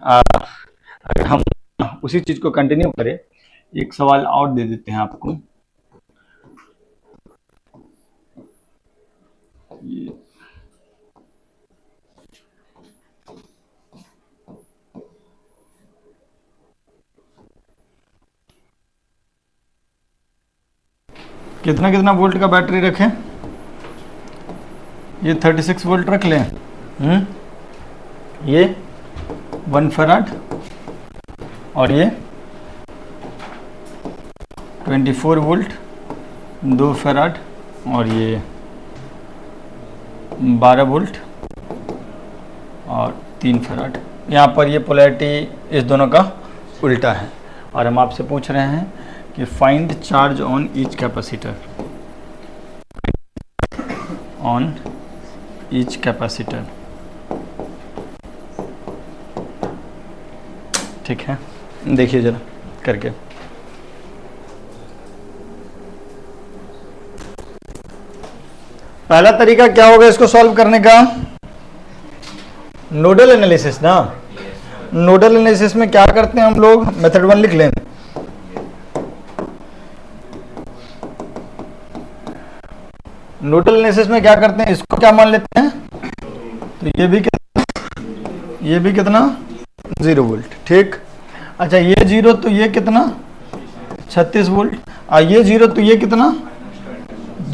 अगर हम उसी चीज को कंटिन्यू करें, एक सवाल और दे देते हैं आपको। कितना कितना वोल्ट का बैटरी रखें? ये 36 वोल्ट रख लें। ये 1 फराड और ये 24 वोल्ट 2 फराड और ये 12 वोल्ट और 3 फराड। यहाँ पर ये पोलैरिटी इस दोनों का उल्टा है और हम आपसे पूछ रहे हैं कि find charge on each capacitor, on each capacitor. ठीक है, देखिए जरा करके। पहला तरीका क्या होगा इसको सॉल्व करने का? नोडल एनालिसिस ना। नोडल एनालिसिस में क्या करते हैं हम लोग? मेथड 1 लिख लें। नोडल एनालिसिस में क्या करते हैं, इसको क्या मान लेते हैं? तो ये भी कितना 0 वोल्ट। ठीक, अच्छा ये 0 तो ये कितना 36 वोल्ट, और ये 0 तो ये कितना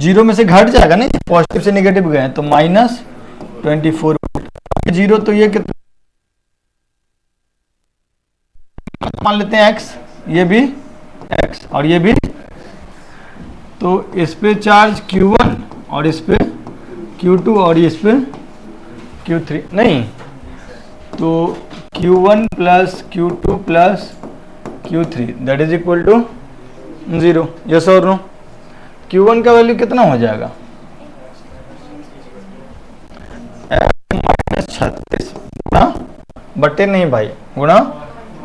0 में से घट जाएगा नहीं, पॉजिटिव से नेगेटिव गए तो -24 वोल्ट। 0 तो ये कितना मान लेते हैं x, ये भी x और ये भी, तो इस पे चार्ज Q1 और इस पे Q2 और इस पे Q3 नहीं, तो Q1 plus Q2 plus Q3 that is equal to 0। Yes और नो? Q1 का वैल्यू कितना हो जाएगा? -36 गुणा बटे नहीं भाई, गुणा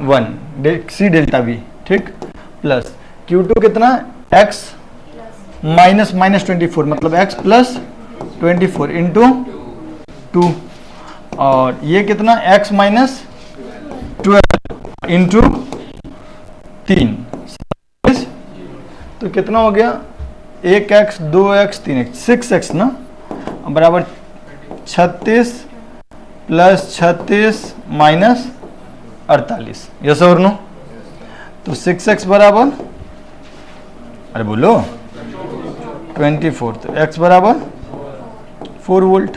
1 सी डेल्टा V। ठीक, प्लस Q2 कितना x -24 मतलब x प्लस 24 इंटू 2, और ये कितना x -12 इंटू 3, तो कितना हो गया 1x 2x 3x 6x ना, बराबर 36 प्लस 36 माइनस 48। यस और नो? तो 6x बराबर, अरे बोलो 24, तो x बराबर 4 वोल्ट।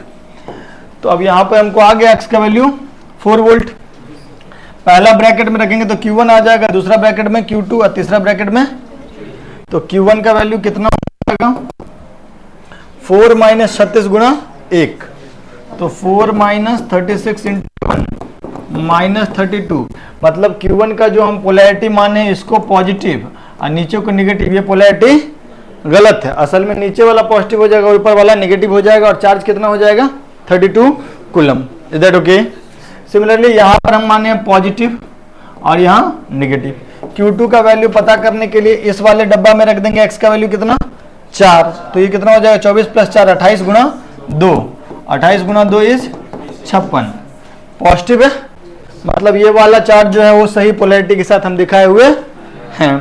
तो अब यहाँ पे हमको आ गया x का वैल्यू 4 वोल्ट। पहला ब्रैकेट में रखेंगे तो Q1 आ जाएगा, दूसरा ब्रैकेट में Q2 और तीसरा ब्रैकेट में, तो Q1 का वैल्यू कितना हो जाएगा 4 माइनस 36 गुणा 1, तो 4 माइनस 36 इंटू 1 माइनस 32, मतलब Q1 का जो हम पोलैरिटी माने इसको पॉजिटिव और नीचे को निगेटिव, ये पोलैरिटी गलत है। असल में नीचे वाला पॉजिटिव हो जाएगा, ऊपर वाला नेगेटिव हो जाएगा, और चार्ज कितना हो जाएगा 32 coulomb. Is that okay? Similarly यहाँ पर हम माने पॉजिटिव और यहाँ नेगेटिव। Q2 का वैल्यू पता करने के लिए इस वाले डब्बा में रख देंगे x का वैल्यू कितना 4, तो ये कितना हो जाएगा 24 प्लस 4 28 गुणा 2, 28 गुणा 2 इज 56 पॉजिटिव है, मतलब ये वाला चार्ज जो है वो सही पोलैरिटी के साथ हम दिखाए हुए हैं।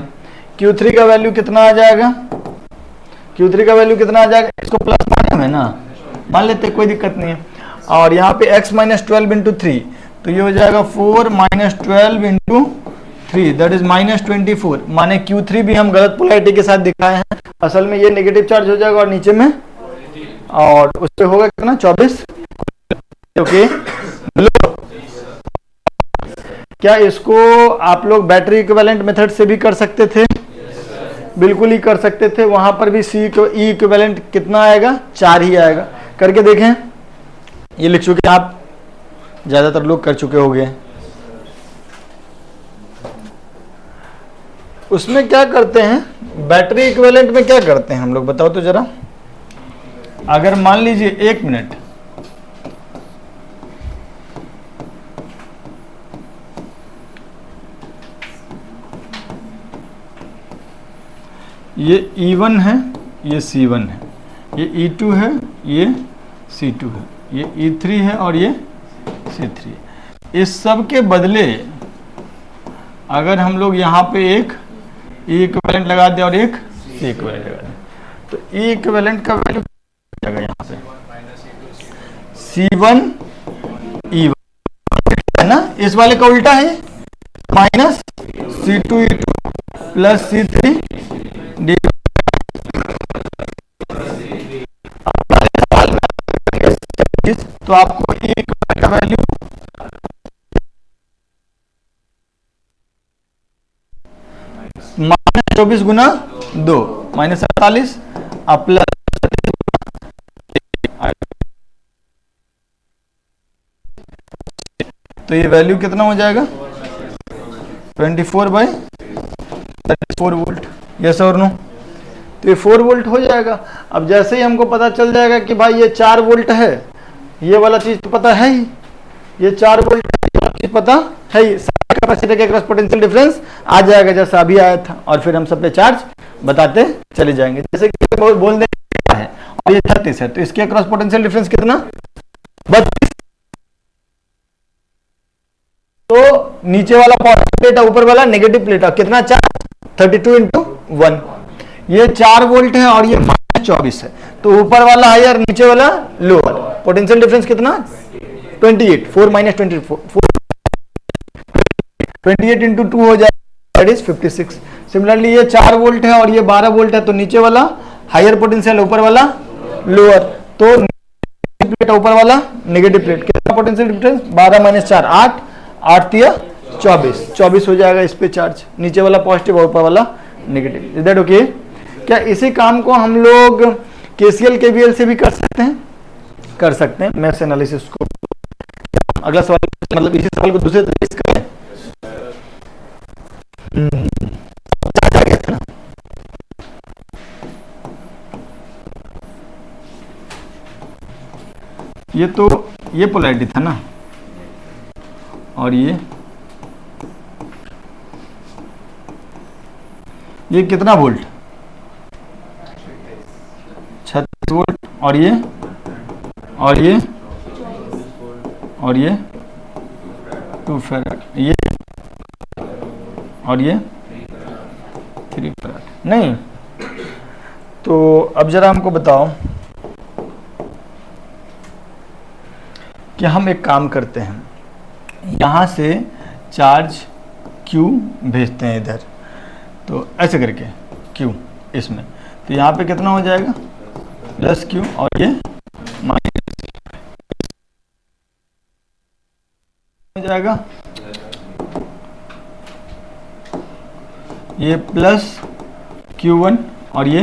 Q3 का वैल्यू कितना आ जाएगा? Q3 का वैल्यू कितना आ जाएगा? इसको प्लस माने में ना, मान लेते कोई दिक्कत नहीं है, और यहाँ पे x -12 इंटू 3, तो ये हो जाएगा 4 -12 इंटू 3 दैट इज -24, माने Q3 भी हम गलत पोलैरिटी के साथ दिखाए हैं। असल में ये नेगेटिव चार्ज हो जाएगा और नीचे में, और उस पे होगा कितना 24। ओके, क्या इसको आप लोग बैटरी इक्विवेलेंट मेथड से भी कर सकते थे? बिल्कुल ही कर सकते थे। वहां पर भी सी को ई इक्विवेलेंट कितना आएगा 4 ही आएगा। करके देखें, ये लिख चुके आप, ज्यादातर लोग कर चुके होंगे। उसमें क्या करते हैं बैटरी इक्विवेलेंट में, क्या करते हैं हम लोग बताओ तो जरा। अगर मान लीजिए 1 मिनट, ये E1 है, ये C1 है, ये E2 है, ये C2 है, ये E3 है और ये C3 है। इस सब के बदले अगर हम लोग यहाँ पे एक ई इक्विवेलेंट लगा दें और एक सी इक्विवेलेंट लगा दें, तो ई इक्विवेलेंट का वैल्यू जाएगा यहाँ पे C1 E1 है ना, इस वाले का उल्टा है minus C2 E2 plus C3 D। तो आपको एक का वैल्यू -24 गुना 2 -48 प्लस, तो ये वैल्यू कितना हो जाएगा 24/34 वोल्ट। यस और नो, तो ये 4 वोल्ट हो जाएगा। अब जैसे ही हमको पता चल जाएगा कि भाई ये 4 वोल्ट है, ये वाला चीज तो पता है ही, ये 4 वोल्ट चीज पता है ही, कैपेसिटर के क्रॉस पोटेंशियल डिफरेंस आ जाएगा जैसा अभी आया था, और फिर हम सब पे चार्ज बताते चले जाएंगे। जैसे कि बोल दें है और ये 36 है, तो इसके क्रॉस पोटेंशियल डिफरेंस कितना 32, तो नीचे वाला पॉजिटिव प्लेट है, ऊपर वाला नेगेटिव प्लेट है, कितना चार्ज 32 × 1। ये 4 वोल्ट है और ये -24 है, तो ऊपर वाला हायर नीचे वाला लोअर, पोटेंशियल डिफरेंस कितना 28, 4 - 24 28 × 2 हो जाएगा, दैट इज 56। सिमिलरली ये 4 वोल्ट है और ये 12 वोल्ट है, तो नीचे वाला हायर पोटेंशियल, ऊपर वाला लोअर, तो प्लेट ऊपर वाला नेगेटिव प्लेट, कितना पोटेंशियल डिफरेंस 12 - 4 8 8 × 24 24 हो जाएगा इस पे चार्ज, नीचे वाला पॉजिटिव और ऊपर वाला नेगेटिव। Is that okay? क्या इसी काम को हम लोग केसीएल केवीएल से भी कर सकते हैं? कर सकते हैं। मैथ्स एनालिसिस को अगला सवाल, मतलब इसी सवाल को दूसरे तरीके से करें। ये तो ये पोलैरिटी था ना, और ये कितना वोल्ट 36 वोल्ट, और ये 2 फैराड, ये और ये 3 फैराड। नहीं, तो अब जरा हमको बताओ कि हम एक काम करते हैं, यहाँ से चार्ज Q भेजते हैं इधर, तो ऐसे करके Q इसमें, तो यहाँ पे कितना हो जाएगा +Q और ये माइनस हो जाएगा, ये +Q1 और ये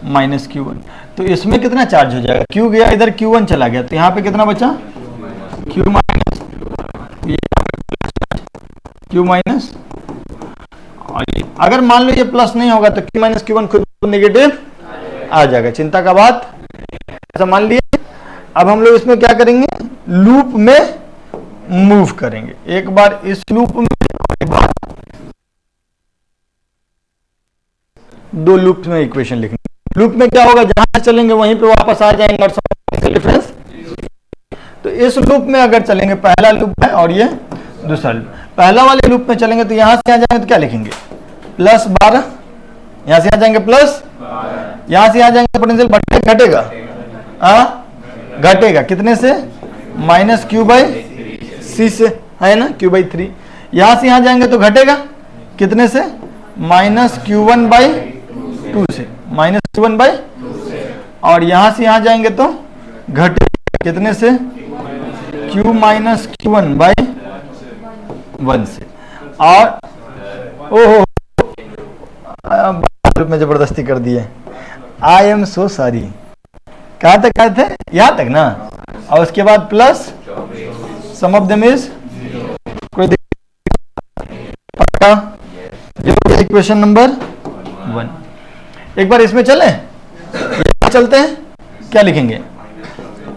-Q1। तो इसमें कितना चार्ज हो जाएगा, Q गया इधर, Q1 चला गया, तो यहाँ पे कितना बचा Q माइनस, Q माइनस, और अगर मान लो ये प्लस नहीं होगा तो Q - Q1 खुद नेगेटिव आ जाएगा, चिंता का बात ऐसा मान लिए। अब हम लोग इसमें क्या करेंगे, लूप में मूव करेंगे, एक बार इस लूप में और एक बार दो लूप में इक्वेशन लिखनी। लूप में क्या होगा, जहां चलेंगे वहीं पे वापस आ जाएंगे और डिफरेंस। तो इस लूप में अगर चलेंगे, पहला लूप है और ये दूसरा लूप, पहला वाले लूप में चलेंगे तो यहां से यहां जाएंगे तो क्या लिखेंगे +12, यहां से यहां जाएंगे प्लस, यहां से यहां जाएंगे पोटेंशियल बढ़ेगा घटेगा, घटेगा कितने से -Q/C से, है ना, Q/3। यहां से यहां जाएंगे तो घटेगा कितने से -Q1/2 से, -Q1/2, और यहां से यहां जाएंगे तो घटेगा कितने से Q - Q1/1 से। और ओहो ग्रुप में जबरदस्ती कर दिए, आई एम सो सॉरी। कहाँ तक आए थे, यहाँ तक ना, और उसके बाद plus sum of them is, कोई पक्का, ये इक्वेशन नंबर 1। एक बार इसमें चले, चलते हैं, क्या लिखेंगे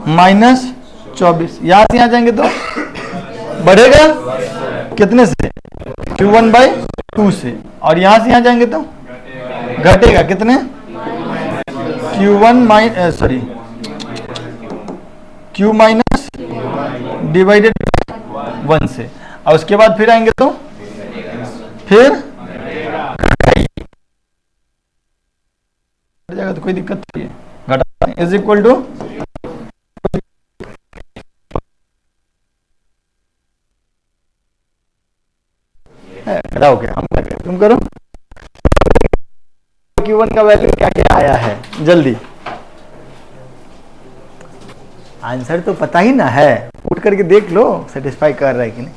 -24, यहां से यहां जाएंगे तो बढ़ेगा कितने से Q1/2 से, और यहां से यहां जाएंगे तो घटेगा कितने Q- डिवाइडेड 1 से, और उसके बाद फिर आएंगे तो फिर जाएगा, तो कोई दिक्कत नहीं है, घटा इज इक्वल टू घटाओ क्या, हम क्या करें, तुम करो। Q1 का वैल्यू क्या क्या आया है, जल्दी आंसर तो पता ही ना है, उठ करके देख लो सेटिस्फाई कर रहा है कि नहीं।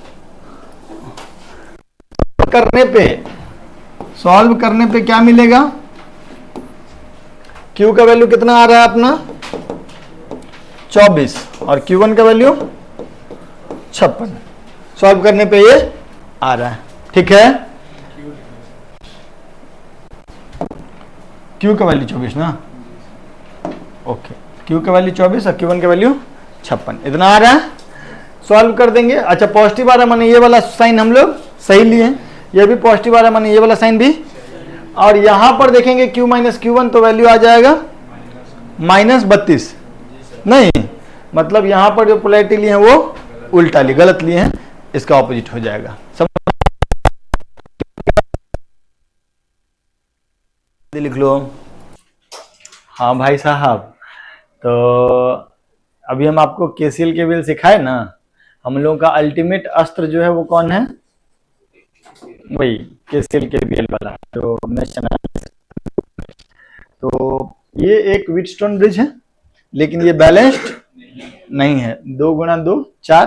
सॉल्व करने पे क्या मिलेगा, Q का वैल्यू कितना आ रहा है अपना 24 और Q1 का वैल्यू 56, सॉल्व करने पे ये आ रहा है, ठीक है। Q का वैल्यू 24 ना, ओके, Q का वैल्यू 24 और Q1 का वैल्यू 56, इतना आ रहा है, सॉल्व कर देंगे। अच्छा पॉजिटिव आ रहा है, माने ये वाला साइन हम लोग सही लिए, ये भी पॉजिटिव आ रहा है, माने ये वाला साइन भी, और यहां पर देखेंगे Q माइनस Q1 तो वैल्यू आ जाएगा -32, नहीं मतलब यहां पर जो पोलैरिटी लिए हैं वो उल्टा लिए, गलत लिए हैं, इसका ऑपोजिट हो जाएगा, सब लिख लो। हाँ भाई साहब, तो अभी हम आपको केसीएल केवीएल सिखाए ना, हम लोगों का अल्टीमेट अस्त्र जो है वो कौन है, वही केसीएल केवीएल वाला, तो ये एक व्हीटस्टोन ब्रिज है, लेकिन ये बैलेंस्ड नहीं है, 2 गुणा 2 4,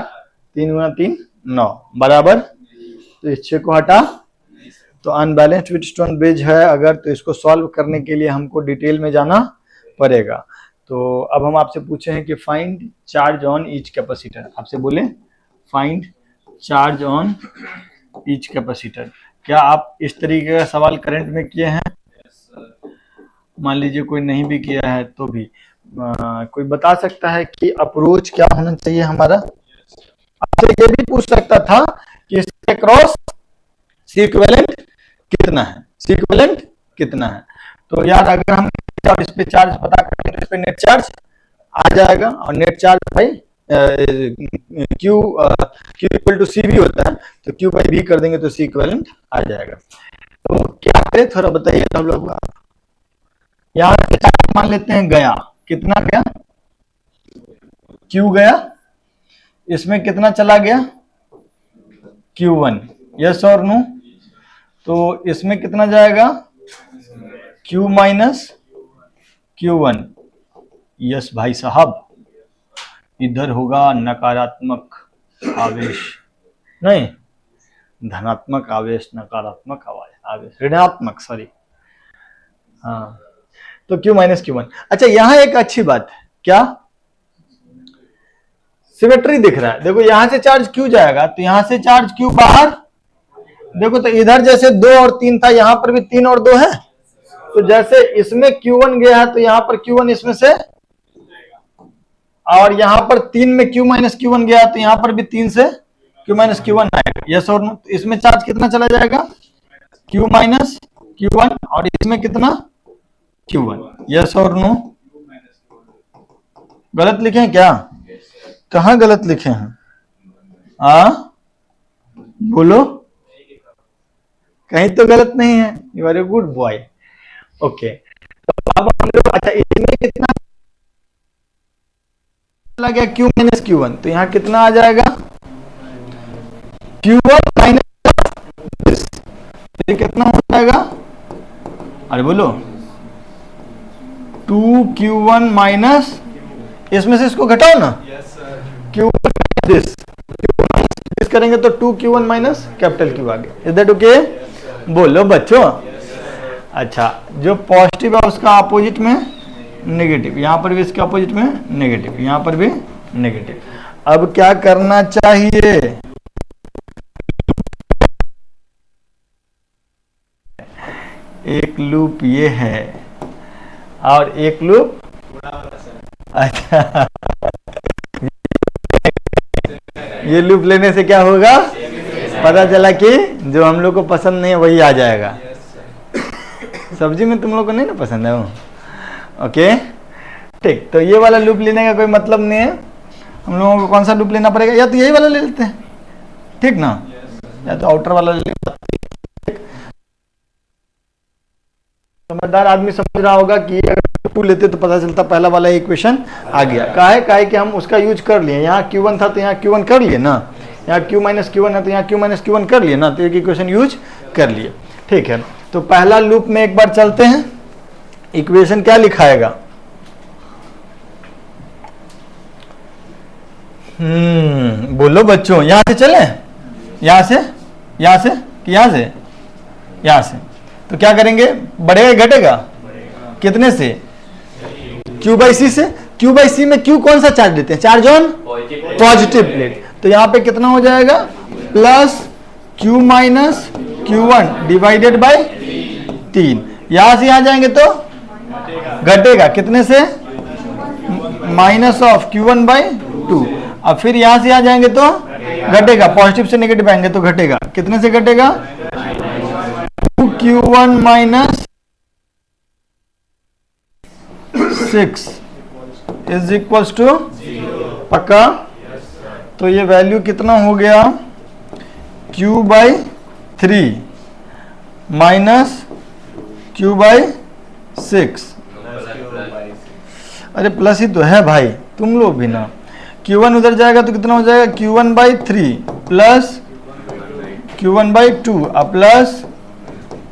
3 गुणा 3 9 बराबर, तो इस 6 को हटा, तो अनबैलेंस्ड व्हीटस्टोन ब्रिज है अगर, तो इसको सॉल्व करने के लिए हमको डिटेल में जाना पड़ेगा। तो अब हम आपसे पूछे हैं कि find charge on each capacitor, आपसे बोले find charge on each capacitor, क्या आप इस तरीके का सवाल करंट में किए हैं, मान लीजिए कोई नहीं भी किया है तो भी कोई बता सकता है कि अप्रोच क्या होना चाहिए हमारा, आपसे ये भी पूछ सकता था कि इसके क्रॉस सी इक्विवेलेंट कितना है, सी इक्विवेलेंट कितना है, तो यार अगर हम इस पे चार्ज पता करें तो इस पे नेट चार्ज आ जाएगा, और नेट चार्ज भाई Q इक्वल टू सी भी होता है, तो Q बाई भी कर देंगे तो सी इक्विवेलेंट आ जाएगा। तो क्या करें थोड़ा बताइए हम लोग, यहाँ से चार्ज मान लेते हैं गया, कितना गया Q गया, इसमें कितना चला गया Q1, यस और नो, तो इसमें कितना जाएगा Q माइनस Q1, यस भाई साहब, इधर होगा नकारात्मक आवेश, नहीं धनात्मक आवेश, नकारात्मक आवेश, ऋणात्मक, सॉरी, हाँ, तो Q माइनस Q1। अच्छा यहां एक अच्छी बात है, क्या सिमेट्री दिख रहा है, देखो यहां से चार्ज Q जाएगा तो यहां से चार्ज Q बाहर, देखो तो इधर जैसे 2 और 3 था, यहां पर भी 3 और 2 है, तो जैसे इसमें Q1 गया है तो यहां पर Q1 इसमें से, और यहां पर 3 में Q माइनस Q1 गया तो यहां पर भी 3 से Q माइनस Q1 आएगा, यस और नो, तो इसमें चार्ज कितना चला जाएगा Q माइनस Q1, और इसमें कितना Q1, यस और नो, गलत लिखे हैं क्या, कहां गलत लिखे हैं, बोलो, कहीं तो गलत नहीं है, you are a good boy, okay. तो अब हम लोग, अच्छा इसमें कितना चला गया Q माइनस Q1, तो यहाँ कितना आ जाएगा Q1 माइनस, ये कितना हो जाएगा, अरे बोलो 2Q1 माइनस, इसमें से इसको घटाओ ना, Q1 दिस करेंगे तो 2Q1 माइनस कैपिटल Q आ गया, इज दैट ओके, बोलो बच्चों। अच्छा जो पॉजिटिव है उसका अपोजिट में नेगेटिव, यहां पर भी इसके अपोजिट में नेगेटिव, यहां पर भी नेगेटिव, अब क्या करना चाहिए, एक लूप ये है और एक लूप, अच्छा ये लूप लेने से क्या होगा, पता चला कि जो हम लोग को पसंद नहीं है वही आ जाएगा, सब्जी में तुम लोग को नहीं ना पसंद है वो, ओके ठीक, तो ये वाला लूप लेने का कोई मतलब नहीं है, हम लोगों को कौन सा लूप लेना पड़ेगा, या तो यही वाला ले लेते हैं, ठीक ना, या तो आउटर वाला ले लें। समझदार आदमी समझ रहा होगा कि अगर 2 लेते तो पता चलता पहला वाला इक्वेशन आ गया। का है कि हम उसका यूज कर लिए, यहाँ Q1 था तो यहाँ Q1 कर लिए ना, यहाँ Q माइनस Q1 है तो यहाँ Q माइनस Q1 कर लिए ना, तो एक इक्वेशन यूज कर लिए। ठीक है, तो पहला लूप में एक बार चलते हैं, इक्वेशन क्या लिखाएगा? बोलो बच्चों, यहां से चले, यहां से कि यहां से, तो क्या करेंगे? बढ़ेगा घटेगा? कितने से? Q बाई सी से। Q बाई सी में Q कौन सा चार्ज देते हैं? Charge on positive plate. तो यहाँ पे कितना हो जाएगा? Plus Q minus Q1 divided by 3। यहां से यहां जाएंगे तो घटेगा, कितने से? Minus of Q1 by 2। अब फिर यहां से यहां जाएंगे तो घटेगा, पॉजिटिव से नेगेटिव आएंगे तो घटेगा, कितने से घटेगा? 2Q1 minus 6 is equals to, पक्का? तो ये वैल्यू कितना हो गया? Q by 3 minus Q by 6। अरे प्लस ही तो है भाई, तुम लोग भी ना। Q1 उधर जाएगा तो कितना हो जाएगा? Q1 by 3 plus Q1 by 2 plus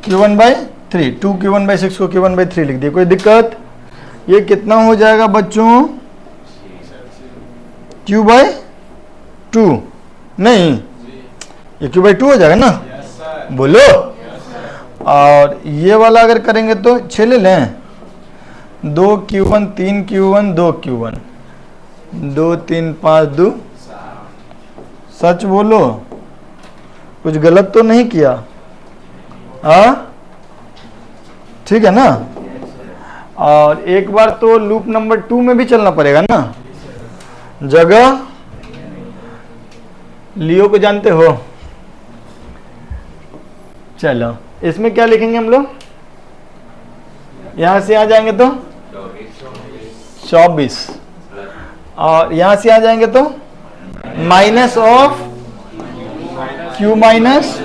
Q1 by 3। 2Q1 by 6 को Q1 बाई 3 लिख दिए, कोई दिक्कत? ये कितना हो जाएगा बच्चों? Q बाई 2 नहीं, ये Q बाई 2 हो जाएगा ना, बोलो। और ये वाला अगर करेंगे तो 6 ले लें, 2Q1 3Q1 2Q1 2 3 5 2। सच बोलो, कुछ गलत तो नहीं किया? ठीक है ना। और एक बार तो लूप नंबर 2 में भी चलना पड़ेगा ना, जगह लियो को जानते हो। चलो इसमें क्या लिखेंगे हम लोग? यहां से आ जाएंगे तो 24, और यहां से आ जाएंगे तो minus of Q minus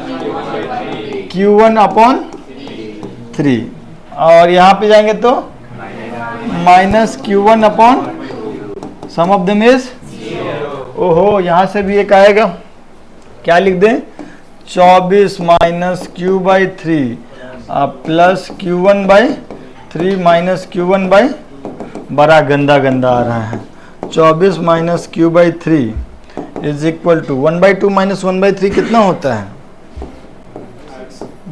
Q1 upon 3, और यहां पे जाएंगे तो minus Q1 upon sum of them is, ओहो यहां से भी एक आएगा, क्या लिख दें? 24 minus Q by 3 plus Q1 by 3 minus Q1 by, बड़ा गंदा आ रहा है। 24 minus Q by 3 is equal to 1 by 2 minus 1 by 3 कितना होता है?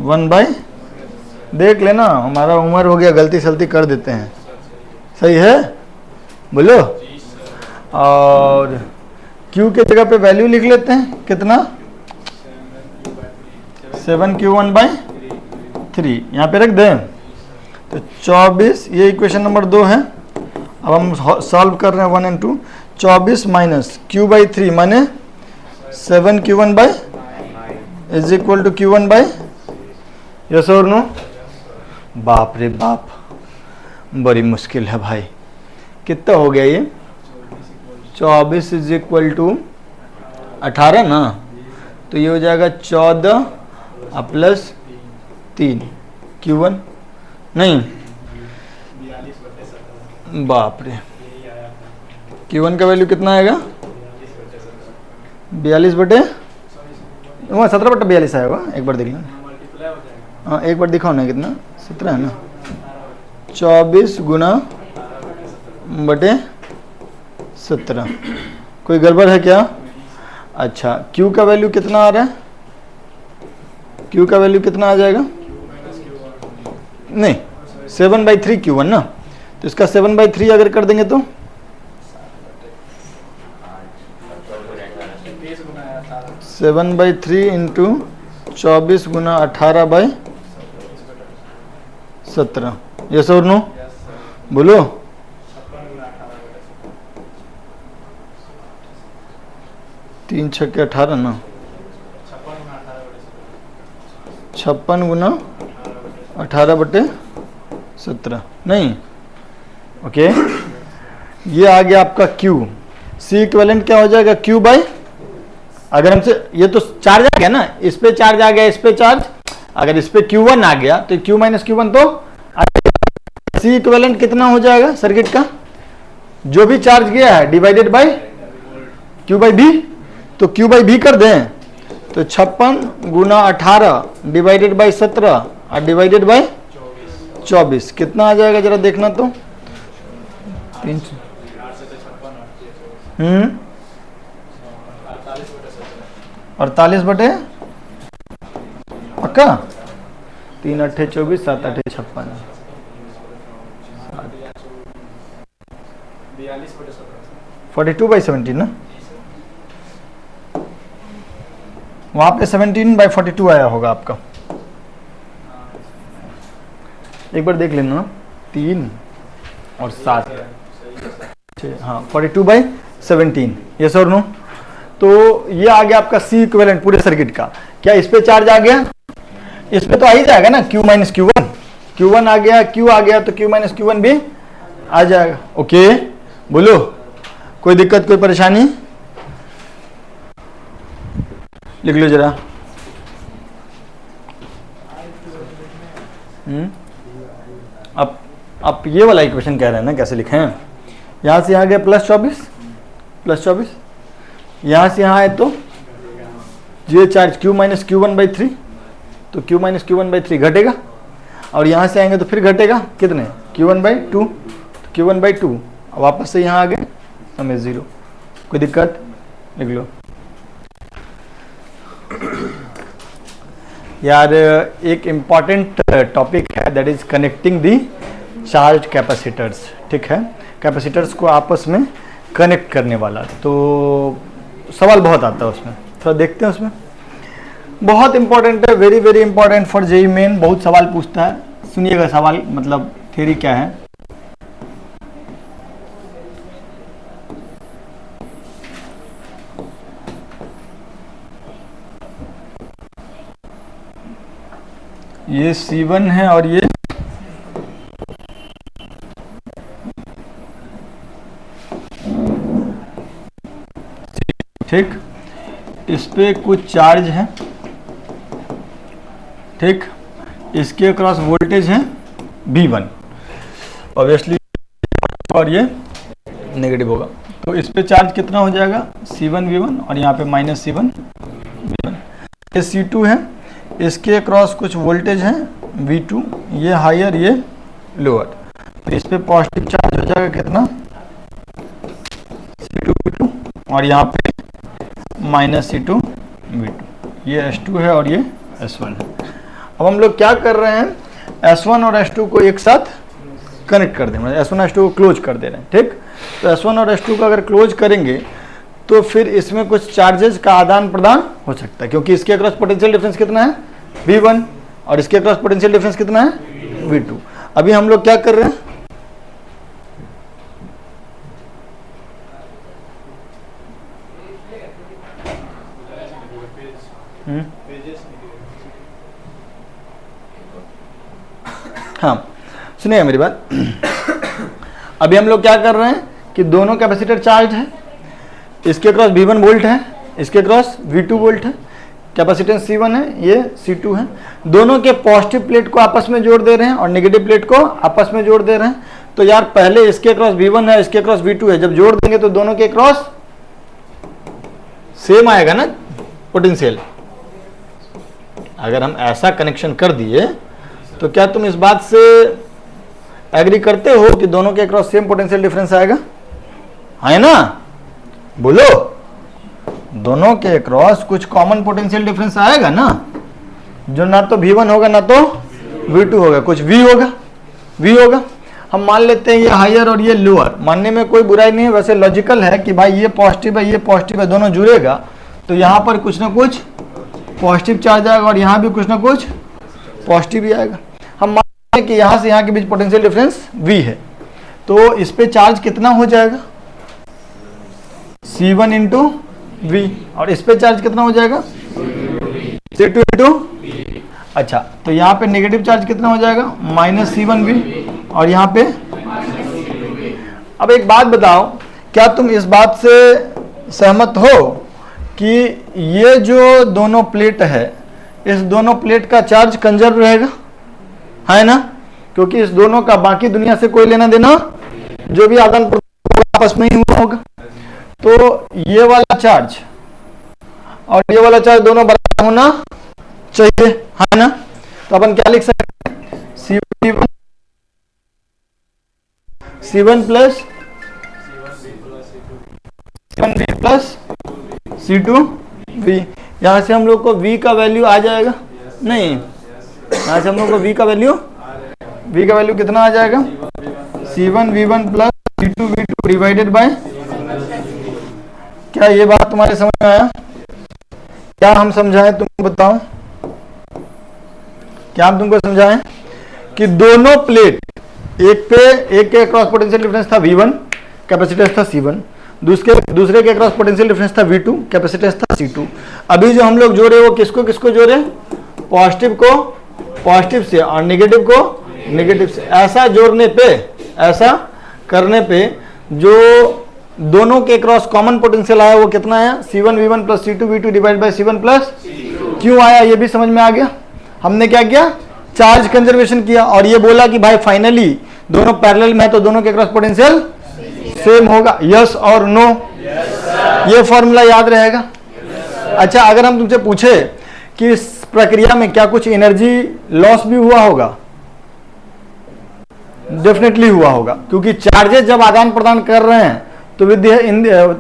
1 बाई, देख लेना, हमारा उम्र हो गया, गलती सलती कर देते हैं, सही है? बोलो। और Q के जगह पे वैल्यू लिख लेते हैं, कितना? 7Q1 बाई 3 यहाँ पे रख दें। तो 24, ये इक्वेशन नंबर 2 है। अब हम सॉल्व कर रहे हैं 1 और 2। 24 माइनस Q बाई 3 माने 7Q1 by is equal to Q1 by, yes और नो? बाप रे बाप, बड़ी मुश्किल है भाई। कितना हो गया ये? 24 इज इक्वल टू 18 ना, तो ये हो जाएगा 14 प्लस 3 Q1 नहीं, बाप रे, Q1 का वैल्यू कितना आएगा? 42 बटे 17 बटे 42 आएगा। एक बार देख लें, हाँ एक बार दिखाओ ना, कितना? 17 है ना। 24 गुना बटे 17, कोई गड़बड़ है क्या? अच्छा, Q का वैल्यू कितना आ रहा है? Q का वैल्यू कितना आ जाएगा? नहीं, 7/3 Q1 ना, तो इसका 7/3 अगर कर देंगे तो 7/3 इंटू 24 गुना 18/17, यस और नो? बोलो। तीन छक्के 18 ना, 56 गुना 18/17 नहीं, ओके। ये आ गया आपका Q। C इक्विवेलेंट क्या हो जाएगा? Q बाई अगर हमसे ये तो चार्ज आ गया ना, इस पे चार्ज आ गया, इस पे चार्ज, अगर इस पे Q1 आ गया तो Q माइनस Q1 तो C इक्विवेलेंट कितना हो जाएगा सर्किट का, जो भी चार्ज गया है डिवाइडेड बाय Q बाई बी, तो Q बाई बी कर दें तो 56 गुना 18 डिवाइडेड बाई 17 और डिवाइडेड बाई 24 कितना आ जाएगा जरा देखना तो 300 48 बटे पक्का 3 अट्ठे 24 7 अट्ठे 56 42 बाई 17 ना, वहां पे 17 बाई 42 आया होगा आपका, एक बार देख लेना 3 और 7 हाँ 42 बाई 17, यस और नो। तो ये आ गया आपका सी इक्विवेलेंट पूरे सर्किट का। क्या इस पे चार्ज आ गया, इस पे तो आ ही जाएगा ना Q माइनस Q1, Q1 आ गया, Q आ गया तो Q माइनस Q1 भी आ जाएगा। ओके बोलो, कोई दिक्कत कोई परेशानी, लिख लो जरा। अब ये वाला इक्वेशन कह रहे हैं ना कैसे लिखें, यहां से यहां गया प्लस 24, यहां से यहां आए तो ये charge Q minus Q1 by 3, तो Q माइनस Q1 बाई 3 घटेगा, और यहां से आएंगे तो फिर घटेगा कितने Q1 बाई 2, तो Q1 बाई 2 वापस से यहां आ गए हमें 0, कोई दिक्कत, लिख लो यार। एक इम्पॉर्टेंट टॉपिक है that is connecting the charge capacitors, ठीक है, कैपेसिटर्स को आपस में कनेक्ट करने वाला, तो सवाल बहुत आता है उसमें, थोड़ा देखते हैं उसमें, बहुत इंपॉर्टेंट है, very very important for JEE main, बहुत सवाल पूछता है। सुनिएगा सवाल, मतलब थ्योरी क्या है। ये C1 है और ये ठीक, इस पे कुछ चार्ज है, ठीक, इसके क्रॉस वोल्टेज है V1 ऑब्वियसली, और ये नेगेटिव होगा, तो इस पे चार्ज कितना हो जाएगा C1 V1 और यहाँ पे माइनस C1 V1। ये C2 है, इसके क्रॉस कुछ वोल्टेज है V2, ये हायर ये लोअर, तो इस पे पॉजिटिव चार्ज हो जाएगा कितना C2 V2 और यहाँ पे माइनस C2 V2, ये S2 है और ये S1 है। अब हम लोग क्या कर रहे हैं, S1 और S2 को एक साथ कनेक्ट कर दें, मतलब S1 और S2 को क्लोज कर दे रहे हैं, ठीक। तो S1 और S2 को अगर क्लोज करेंगे तो फिर इसमें कुछ चार्जेस का आदान प्रदान हो सकता है, क्योंकि इसके अक्रॉस पोटेंशियल डिफरेंस कितना है V1 और इसके अक्रॉस पोटेंशियल डिफरेंस कितना है V2। अभी हम लोग क्या कर रहे हैं, हाँ सुनिए मेरी बात। अभी हम लोग क्या कर रहे हैं कि दोनों कैपेसिटर चार्ज है, इसके क्रॉस V1 वोल्ट है, इसके क्रॉस V2 वोल्ट है, कैपेसिटेंस C1 है, ये C2 है, दोनों के पॉजिटिव प्लेट को आपस में जोड़ दे रहे हैं और नेगेटिव प्लेट को आपस में जोड़ दे रहे हैं। तो यार पहले इसके क्रॉस V1 है, इसके क्रॉस V2 है, जब जोड़ देंगे तो दोनों के क्रॉस सेम आएगा ना पोटेंशियल। अगर हम ऐसा कनेक्शन कर दिए तो क्या तुम इस बात से एग्री करते हो कि दोनों के क्रॉस सेम पोटेंशियल डिफरेंस आएगा, है ना, बोलो, दोनों के क्रॉस कुछ कॉमन पोटेंशियल डिफरेंस आएगा ना, जो ना तो V1 होगा ना तो V2 होगा, कुछ V होगा। हम मान लेते हैं ये हायर और ये लोअर, मानने में कोई बुराई नहीं है, वैसे लॉजिकल है कि भाई ये पॉजिटिव है ये पॉजिटिव है, दोनों जुड़ेगा तो यहाँ पर कुछ ना कुछ पॉजिटिव चार्ज आएगा और यहाँ भी कुछ ना कुछ पॉजिटिव ही आएगा। हम मान लेते हैं कि यहाँ से यहाँ के बीच पोटेंशियल डिफरेंस V है, तो इस पे चार्ज कितना हो जाएगा C1 इंटू V, और इस पे चार्ज कितना हो जाएगा C2 इंटू, अच्छा तो यहाँ पे नेगेटिव चार्ज कितना हो जाएगा माइनस C1V, और यहाँ पे। अब एक बात बताओ, क्या तुम इस बात से सहमत हो कि ये जो दोनों प्लेट है, इस दोनों प्लेट का चार्ज कंजर्व रहेगा, है ना, क्योंकि इस दोनों का बाकी दुनिया से कोई लेना देना, जो भी आदान प्रदान आपस में ही हुआ होगा। तो ये वाला चार्ज और ये वाला चार्ज दोनों बराबर होना चाहिए, है ना। तो अपन क्या लिख सकते हैं, C1 plus C1V plus C2V। यहां से हम लोग को V का वैल्यू आ जाएगा, नहीं, यहां से हम लोग को V का वैल्यू कितना आ जाएगा, C1V1 plus C2V2 divided by, क्या ये बात तुम्हारे समझ में आया? क्या हम समझाएं, तुम बताओ, क्या हम तुमको समझाएं कि दोनों प्लेट, एक के क्रॉस पोटेंशियल डिफरेंस था V1, कैपेसिटेंस था C1, दूसरे के क्रॉस पोटेंशियल डिफरेंस था V2, कैपेसिटेंस था C2। अभी जो हम लोग जोड़े वो किसको जोड़े, पॉजिटिव को पॉजिटिव से और नेगेटिव को नेगेटिव से। ऐसा जोड़ने पे, ऐसा करने पे जो दोनों के क्रॉस कॉमन पोटेंशियल आया वो कितना आया, C1V1 plus C2V2 divide by C1 plus, क्यों आया ये भी समझ में आ गया। हमने क्या किया, चार्ज कंजर्वेशन किया और ये बोला कि भाई फाइनली दोनों पैरेलल में है तो दोनों के क्रॉस पोटेंशियल सेम होगा, यस और नो, ये फॉर्मूला याद रहेगा। अच्छा, अगर हम तुमसे पूछे कि इस प्रक्रिया में क्या कुछ एनर्जी लॉस भी हुआ होगा, डेफिनेटली हुआ होगा, क्योंकि चार्जेस जब आदान प्रदान कर रहे हैं तो विद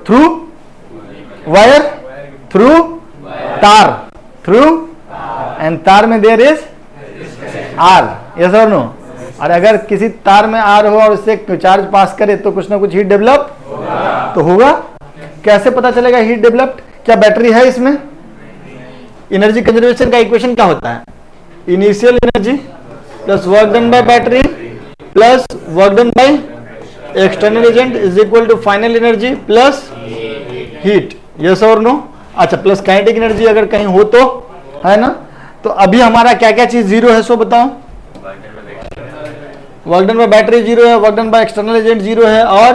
थ्रू वायर, थ्रू तार, थ्रू एंड तार में देयर इज आर, यस और नो। और अगर किसी तार में आर हो और उससे चार्ज पास करे तो कुछ ना कुछ हीट डेवलप तो होगा। कैसे पता चलेगा हीट डेवलप्ड, क्या बैटरी है इसमें? एनर्जी कंजर्वेशन का इक्वेशन क्या होता है, initial energy plus work done by battery plus work done by external agent is equal to final energy plus heat, yes और नो। अच्छा, प्लस काइनेटिक एनर्जी अगर कहीं हो तो, है ना। तो अभी हमारा क्या क्या चीज जीरो है, सो बताओ। Work done by battery zero है, work done by external agent zero है और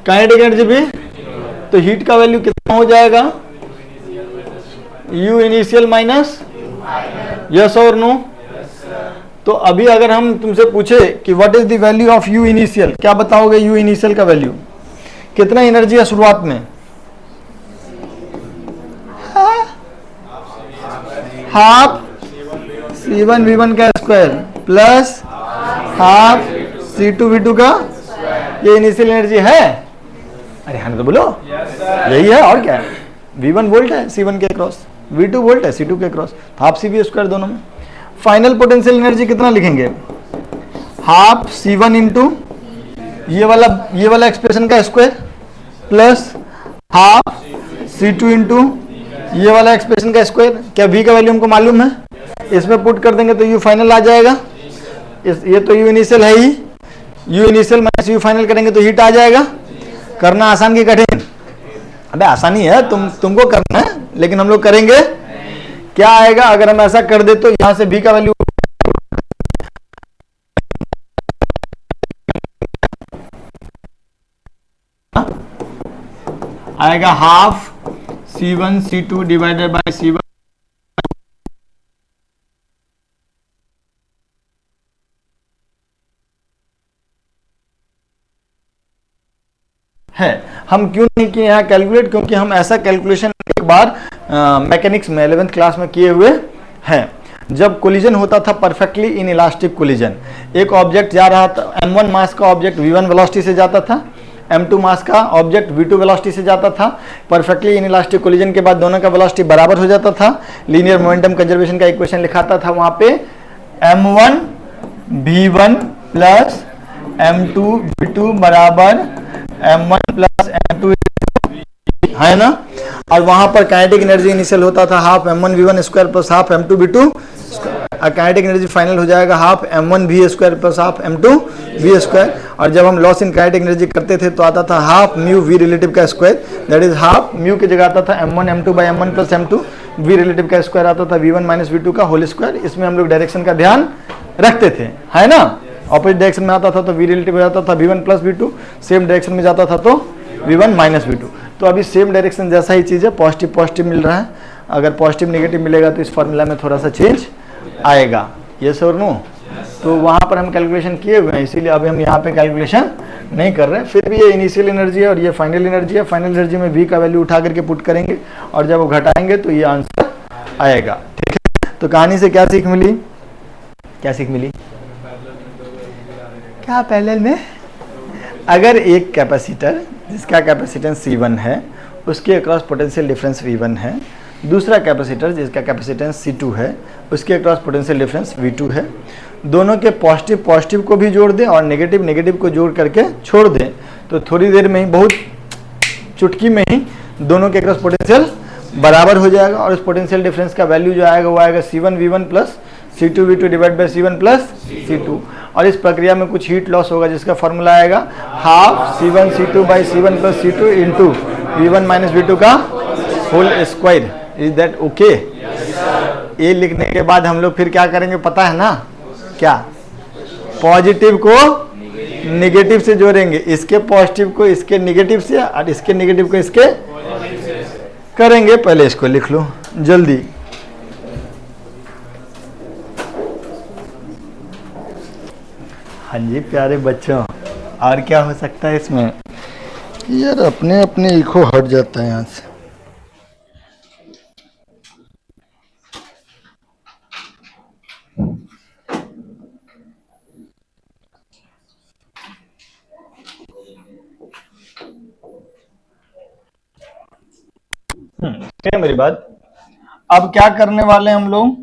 काइनेटिक एनर्जी भी। तो हीट का वैल्यू कितना हो जाएगा, U इनिशियल माइनस, यस और नो। तो अभी अगर हम तुमसे पूछे कि what is the value of U initial, क्या बताओगे? U इनिशियल का वैल्यू कितना एनर्जी है शुरुआत में, हाफ C1V1 का स्क्वायर प्लस हाफ C2V2 का, ये इनिशियल एनर्जी है। अरे हाँ तो बोलो, यही है और क्या है। V1 वोल्ट है C1 के क्रॉस, V2 वोल्ट है C2 के क्रॉस, हाफ CV स्क्वायर दोनों में। फाइनल पोटेंशियल एनर्जी कितना लिखेंगे, हाफ C1 इंटू ये वाला एक्सप्रेशन का square plus half C2 into ये वाला एक्सप्रेशन का स्क्वायर। क्या V का वैल्यू हमको मालूम है, इसमें पुट कर देंगे तो U फाइनल आ जाएगा। ये तो U इनिशियल है ही, U initial minus U final करेंगे तो हीट आ जाएगा। करना आसान की कठिन? अबे आसानी है, तुमको करना है, लेकिन हम लोग करेंगे। क्या आएगा अगर हम ऐसा कर दे तो यहां से V का वैल्यू आएगा half C1 C2 divided by C1 है। हम क्यों नहीं किए यहाँ कैलकुलेट, क्योंकि हम ऐसा कैलकुलेशन एक बार मैकेनिक्स में 11th क्लास में किए हुए हैं। जब कोलिजन होता था परफेक्टली इन इलास्टिक कोलिजन, एक ऑब्जेक्ट जा रहा था, m1 मास का ऑब्जेक्ट v1 वेलोसिटी से जाता था, m2 मास का ऑब्जेक्ट v2 वेलोसिटी से जाता था। परफेक्टली इन इलास्टिक कोलिजन के बाद दोनों का वेलोसिटी बराबर हो जाता था। लीनियर मोमेंटम कंजर्वेशन का इक्वेशन लिखाता था वहां पे m1 v1 plus m2 v2 बराबर m1 प्लस m2, है ना। और वहां पर काइनेटिक एनर्जी इनिशियल होता था half m1 v1 square plus half m2 v2, और काइनेटिक एनर्जी फाइनल हो जाएगा half m1 v square plus half m2 v square. और जब हम लॉस इन काइनेटिक एनर्जी करते थे तो आता था हाफ म्यू v रिलेटिव का square, that is half mu की जगह आता था m1 m2 by m1 plus m2, v relative का स्क्वायर आता था v1 माइनस v2 का होल स्क्वायर। इसमें हम लोग डायरेक्शन का ध्यान रखते थे, है ना। ऑपोजिट डायरेक्शन में आता था तो v रिलेटिव हो जाता था v1 plus v2, same direction में जाता था तो v1 माइनस v2। तो अभी सेम डायरेक्शन जैसा ही चीज़ है, पॉजिटिव पॉजिटिव मिल रहा है, अगर पॉजिटिव नेगेटिव मिलेगा तो इस फॉर्मूला में थोड़ा सा चेंज आएगा, यस और नो। तो वहाँ पर हम कैलकुलेशन किए हुए हैं, इसीलिए अभी हम यहाँ पे कैलकुलेशन नहीं कर रहे हैं। फिर भी ये इनिशियल एनर्जी है और ये फाइनल एनर्जी है। फाइनल एनर्जी में V का वैल्यू उठा करके पुट करेंगे और जब वो घटाएंगे तो ये आंसर आएगा, ठीक है। तो कहानी से क्या सीख मिली, क्या सीख मिली, क्या पैरेलल में अगर एक कैपेसिटर जिसका कैपेसिटेंस C1 है उसके अक्रॉस पोटेंशियल डिफरेंस V1 है, दूसरा कैपेसिटर जिसका कैपेसिटेंस C2 है उसके अक्रॉस पोटेंशियल डिफरेंस V2 है, दोनों के पॉजिटिव पॉजिटिव को भी जोड़ दें और नेगेटिव नेगेटिव को जोड़ करके छोड़ दें, तो थोड़ी देर में ही, बहुत चुटकी में ही दोनों के अक्रॉस पोटेंशियल बराबर हो जाएगा और उस पोटेंशियल डिफरेंस का वैल्यू जो आएगा वो आएगा C1V1 plus C2V2 divide by C1 plus C2। और इस प्रक्रिया में कुछ हीट लॉस होगा जिसका फॉर्मूला आएगा half C1 C2 by C1 plus C2 into V1 minus V2 का whole square. Is that okay? ये लिखने के बाद हम लोग फिर क्या करेंगे पता है ना, क्या, पॉजिटिव को नेगेटिव से जोड़ेंगे, इसके पॉजिटिव को इसके नेगेटिव से और इसके नेगेटिव को इसके करेंगे। पहले इसको लिख लो जल्दी। हाँ जी प्यारे बच्चों, और क्या हो सकता है इसमें यार, अपने अपने इको हट जाता है यहाँ से। क्या मेरी बात, अब क्या करने वाले हैं हम लोग,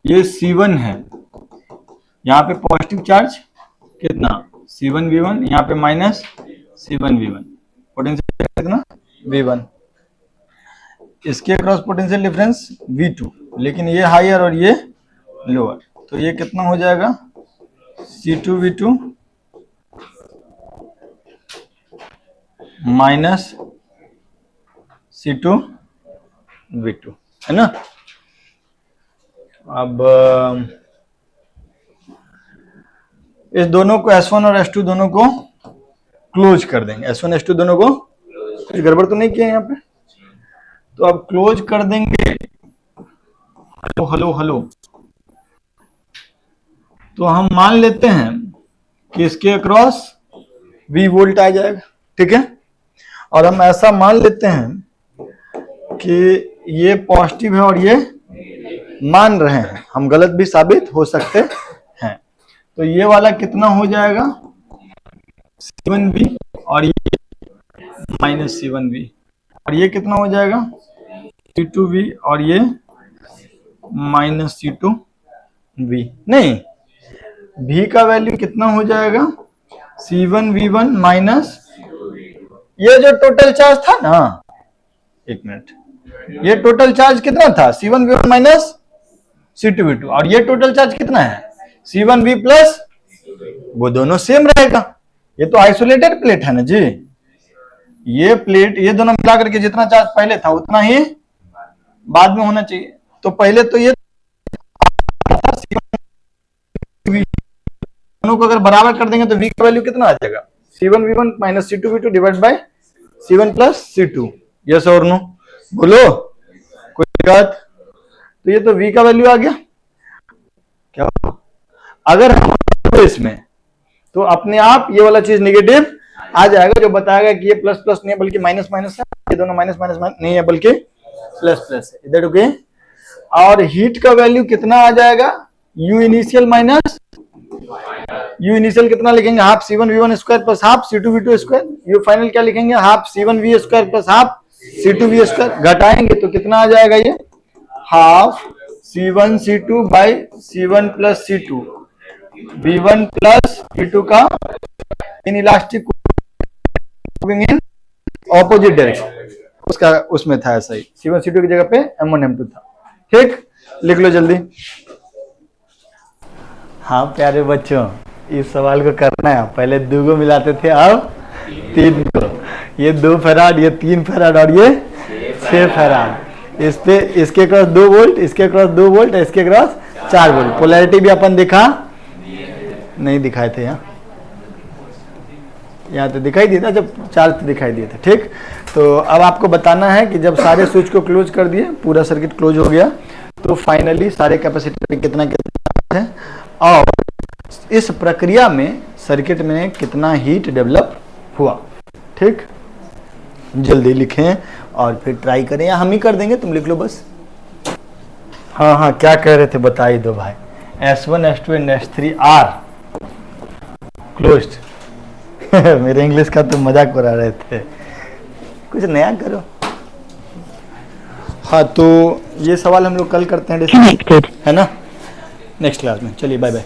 ये C1 है, यहाँ पे पॉजिटिव चार्ज कितना C1V1, यहाँ पे माइनस C1V1, पोटेंशियल कितना V1, इसके क्रॉस पोटेंशियल डिफरेंस V2, लेकिन ये हायर और ये लोअर, तो ये कितना हो जाएगा C2V2 माइनस C2V2, है ना। अब इस दोनों को S1 और S2 दोनों को क्लोज कर देंगे, S1 S2 दोनों को, कुछ गड़बड़ तो नहीं किया यहाँ पे, तो अब क्लोज कर देंगे। हेलो हेलो हेलो, तो हम मान लेते हैं कि इसके अक्रॉस V वोल्ट आ जाएगा, ठीक है। और हम ऐसा मान लेते हैं कि ये पॉजिटिव है और ये मान रहे हैं, हम गलत भी साबित हो सकते हैं। तो ये वाला कितना हो जाएगा C1V और ये माइनस C1V, और ये कितना हो जाएगा C2V और ये माइनस C2V। नहीं, V का वैल्यू कितना हो जाएगा C1V1 माइनस ये जो टोटल चार्ज था ना, एक मिनट, ये टोटल चार्ज कितना था C1V1 माइनस C2V2, और ये टोटल चार्ज कितना है C1V प्लस, वो दोनों सेम रहेगा। ये तो आइसोलेटेड प्लेट है ना जी, ये प्लेट, ये दोनों मिला करके जितना चार्ज पहले था उतना ही बाद में होना चाहिए। तो पहले तो ये दोनों को अगर बराबर कर देंगे तो V का वैल्यू कितना आ जाएगा C1V1 minus C2V2 divide by C1 plus C2, yes और नो, बोलो कोई दिक्कत। तो ये तो V का वैल्यू आ गया। क्या अगर हम इसमें, तो अपने आप ये वाला चीज नेगेटिव आ जाएगा, जो बताएगा कि ये प्लस प्लस नहीं है बल्कि माइनस माइनस है, ये दोनों माइनस माइनस नहीं है बल्कि प्लस प्लस है, इधर ओके। और हीट का वैल्यू कितना आ जाएगा U initial minus U initial कितना लिखेंगे half C1V1 square plus half C2V2 square, U final क्या लिखेंगे half C1V square plus half C2V square, घटाएंगे तो कितना आ जाएगा ये half C1 C2 by C1 plus C2 V1 plus V2 का in elastic in opposite direction, उसका उसमें था ऐसा ही, C1 C2 की जगह पे M1 M2 था, ठीक, लिख लो जल्दी। हाँ प्यारे बच्चों, इस सवाल को करना है, पहले 2 को मिलाते थे अब 3 को, ये 2 फैराड, ये 3 फैराड और ये 6 फैराड, इस पे इसके क्रॉस 2 वोल्ट, इसके क्रॉस 2 वोल्ट, इसके क्रॉस 4 वोल्ट। पोलैरिटी भी अपन दिखा नहीं दिखाए थे यहाँ तो दिखाई दिया था, जब चार्ज तो दिखाई दिए थे। ठीक, तो अब आपको बताना है कि जब सारे स्विच को क्लोज कर दिए, पूरा सर्किट क्लोज हो गया, तो फाइनली सारे कैपेसिटर में कितना कितना है और इस प्रक्रिया में सर्किट में कितना हीट डेवलप हुआ। ठीक, जल्दी लिखें और फिर ट्राई करें, या हम ही कर देंगे, तुम लिख लो बस। हाँ हाँ, क्या कह रहे थे बता ही दो भाई। S1 S2 and S3 are closed. मेरे इंग्लिश का तो मजाक उड़ा रहे थे, कुछ नया करो। हाँ, तो ये सवाल हम लोग कल करते हैं, है ना, नेक्स्ट क्लास में। चलिए बाय बाय।